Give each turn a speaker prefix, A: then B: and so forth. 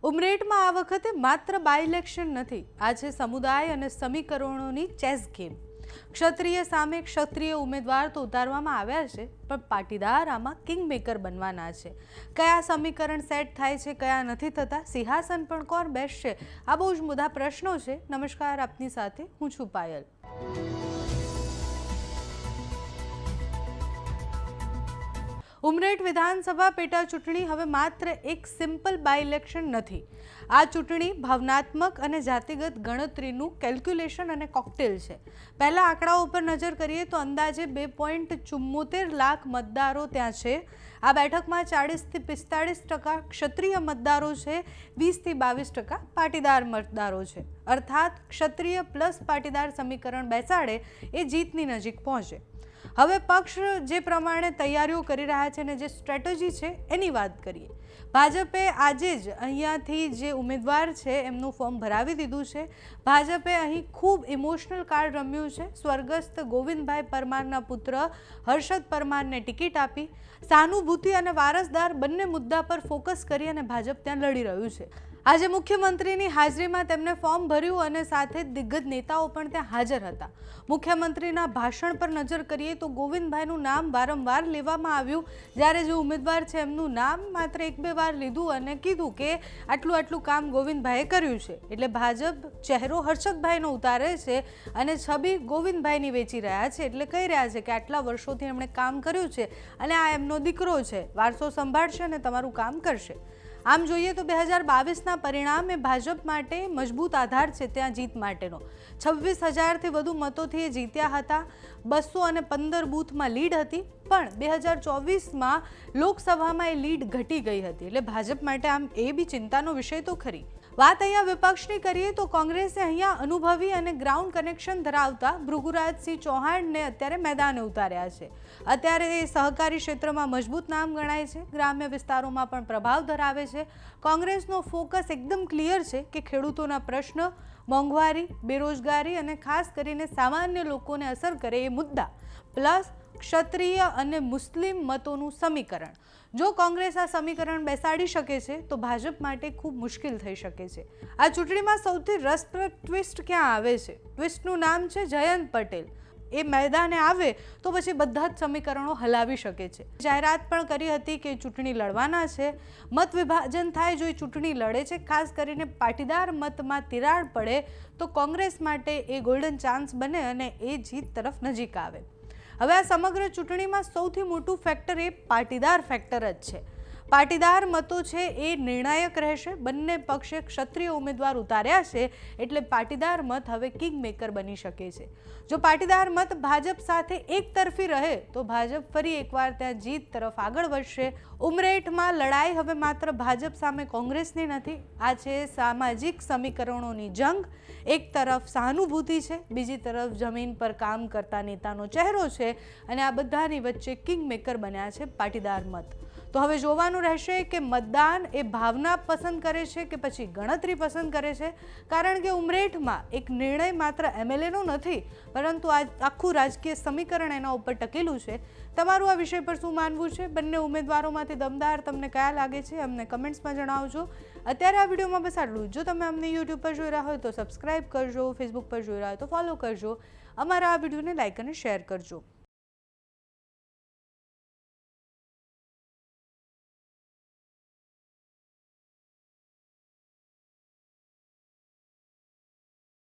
A: ઉમરેઠમાં આ વખતે માત્ર બાય ઇલેક્શન નથી, આ છે સમુદાય અને સમીકરણોની ચેસ ગેમ। ક્ષત્રિય સામે ક્ષત્રિય ઉમેદવાર તો ઉતારવામાં આવ્યા છે, પણ પાટીદાર આમાં કિંગમેકર બનવાના છે। કયા સમીકરણ સેટ થાય છે, કયા નથી થતા, સિંહાસન પણ કોણ બેસશે, આ બહુ જ મોટા પ્રશ્નો છે। નમસ્કાર, આપની સાથે હું છું પાયલ। ઉમરેઠ વિધાનસભા પેટા ચૂંટણી હવે માત્ર એક સિમ્પલ બાય ઇલેક્શન નથી। આ ચૂંટણી ભાવનાત્મક અને જાતિગત ગણતરીનું કેલ્ક્યુલેશન અને કોકટેલ છે। પહેલા આંકડાઓ પર નજર કરીએ તો અંદાજે 2.74 લાખ મતદારો ત્યાં છે। આ બેઠકમાં 40 થી 45% ક્ષત્રિય મતદારો છે, 20 થી 22% પાટીદાર મતદારો છે। અર્થાત ક્ષત્રિય પ્લસ પાટીદાર સમીકરણ બેસાડે એ જીતની નજીક પહોંચે। હવે પક્ષ જે પ્રમાણે તૈયારીઓ કરી રહ્યા છે અને જે સ્ટ્રેટેજી છે એની વાત કરીએ। ભાજપે આજે જ અહીંયાથી જે ઉમેદવાર છે એમનું ફોર્મ ભરાવી દીધું છે। ભાજપે અહીં ખૂબ ઇમોશનલ કાર્ડ રમ્યું છે। સ્વર્ગસ્થ ગોવિંદભાઈ પરમારના પુત્ર હર્ષદ પરમારને ટિકિટ આપી, સહાનુભૂતિ અને વારસદાર બંને મુદ્દા પર ફોકસ કરી અને ભાજપ ત્યાં લડી રહ્યું છે। આજે મુખ્યમંત્રીની હાજરીમાં તેમને ફોર્મ ભર્યું અને સાથે દિગ્ગજ નેતાઓ પણ ત્યાં હાજર હતા। મુખ્યમંત્રીના ભાષણ પર નજર કરીએ તો ગોવિંદભાઈનું નામ વારંવાર લેવામાં આવ્યું। જ્યારે જે ઉમેદવાર છે એમનું નામ માત્ર 1-2 વાર લીધું અને કીધું કે આટલું કામ ગોવિંદભાઈએ કર્યું છે। એટલે ભાજપ ચહેરો હર્ષદભાઈનો ઉતારે છે અને છબી ગોવિંદભાઈની વેચી રહ્યા છે। એટલે કહી રહ્યા છે કે આટલા વર્ષોથી એમણે કામ કર્યું છે અને આ એમનો દીકરો છે, વારસો સંભાળશે અને તમારું કામ કરશે। આમ જોઈએ તો 2022ના પરિણામ એ ભાજપ માટે મજબૂત આધાર છે ત્યાં જીત માટેનો। 26,000થી વધુ મતોથી એ જીત્યા હતા। 215 બૂથમાં લીડ હતી, પણ 2024માં લોકસભામાં એ લીડ ઘટી ગઈ હતી। એટલે ભાજપ માટે આમ એ બી ચિંતાનો વિષય તો ખરી। વાત અહીંયા વિપક્ષની કરીએ તો કોંગ્રેસે અહીંયા અનુભવી અને ગ્રાઉન્ડ કનેક્શન ધરાવતા ભૃગુરાજસિંહ ચૌહાણને અત્યારે મેદાને ઉતાર્યા છે। અત્યારે એ સહકારી ક્ષેત્રમાં મજબૂત નામ ગણાય છે, ગ્રામ્ય વિસ્તારોમાં પણ પ્રભાવ ધરાવે છે। કોંગ્રેસનો ફોકસ એકદમ ક્લિયર છે કે ખેડૂતોના પ્રશ્ન, મોંઘવારી, બેરોજગારી અને ખાસ કરીને સામાન્ય લોકોને અસર કરે એ મુદ્દા, પ્લસ ક્ષત્રિય અને મુસ્લિમ મતોનું સમીકરણ। જો કોંગ્રેસ આ સમીકરણ બેસાડી શકે છે તો ભાજપ માટે ખૂબ મુશ્કેલ થઈ શકે છે। આ ચૂંટણીમાં સૌથી રસપ્રદ ટ્વિસ્ટ ક્યાં આવે છે? ટ્વિસ્ટનું નામ છે જયંત પટેલ। એ મેદાને આવે તો પછી બધા જ સમીકરણો હલાવી શકે છે। જાહેરાત પણ કરી હતી કે ચૂંટણી લડવાના છે। મત વિભાજન થાય જો એ ચૂંટણી લડે છે, ખાસ કરીને પાટીદાર મતમાં તિરાડ પડે તો કોંગ્રેસ માટે એ ગોલ્ડન ચાન્સ બને અને એ જીત તરફ નજીક આવે। હવે આ સમગ્ર ચૂંટણીમાં સૌથી મોટું ફેક્ટર એ પાટીદાર ફેક્ટર જ છે। પાટીદાર મતો છે એ નિર્ણાયક રહેશે। બંને પક્ષે ક્ષત્રિય ઉમેદવાર ઉતાર્યા છે, એટલે પાટીદાર મત હવે કિંગમેકર બની શકે છે। જો પાટીદાર મત ભાજપ સાથે એક તરફી રહે તો ભાજપ ફરી એકવાર ત્યાં જીત તરફ આગળ વધશે। ઉમરેઠમાં લડાઈ હવે માત્ર ભાજપ સામે કોંગ્રેસની નથી, આ છે સામાજિક સમીકરણોની જંગ। એક તરફ સહાનુભૂતિ છે, બીજી તરફ જમીન પર કામ કરતા નેતાનો ચહેરો છે અને આ બધાની વચ્ચે કિંગમેકર બન્યા છે પાટીદાર મત। તો હવે જોવાનું રહેશે કે મતદાન એ ભાવના પસંદ કરે છે કે પછી ગણતરી પસંદ કરે છે, કારણ કે ઉમરેઠમાં એક નિર્ણય માત્ર એમએલએનો નથી, પરંતુ આ આખું રાજકીય સમીકરણ એના ઉપર ટકેલું છે। તમારું આ વિષય પર શું માનવું છે? બંને ઉમેદવારોમાંથી દમદાર તમને કયા લાગે છે? અમને કમેન્ટ્સમાં જણાવજો। અત્યારે આ વિડીયોમાં બસ આટલું। જો તમે અમને યુટ્યુબ પર જોઈ રહ્યા હોય તો સબસ્ક્રાઇબ કરજો, ફેસબુક પર જોઈ રહ્યા હોય તો ફોલો કરજો, અમારા આ વિડીયોને લાઇક અને શેર કરજો।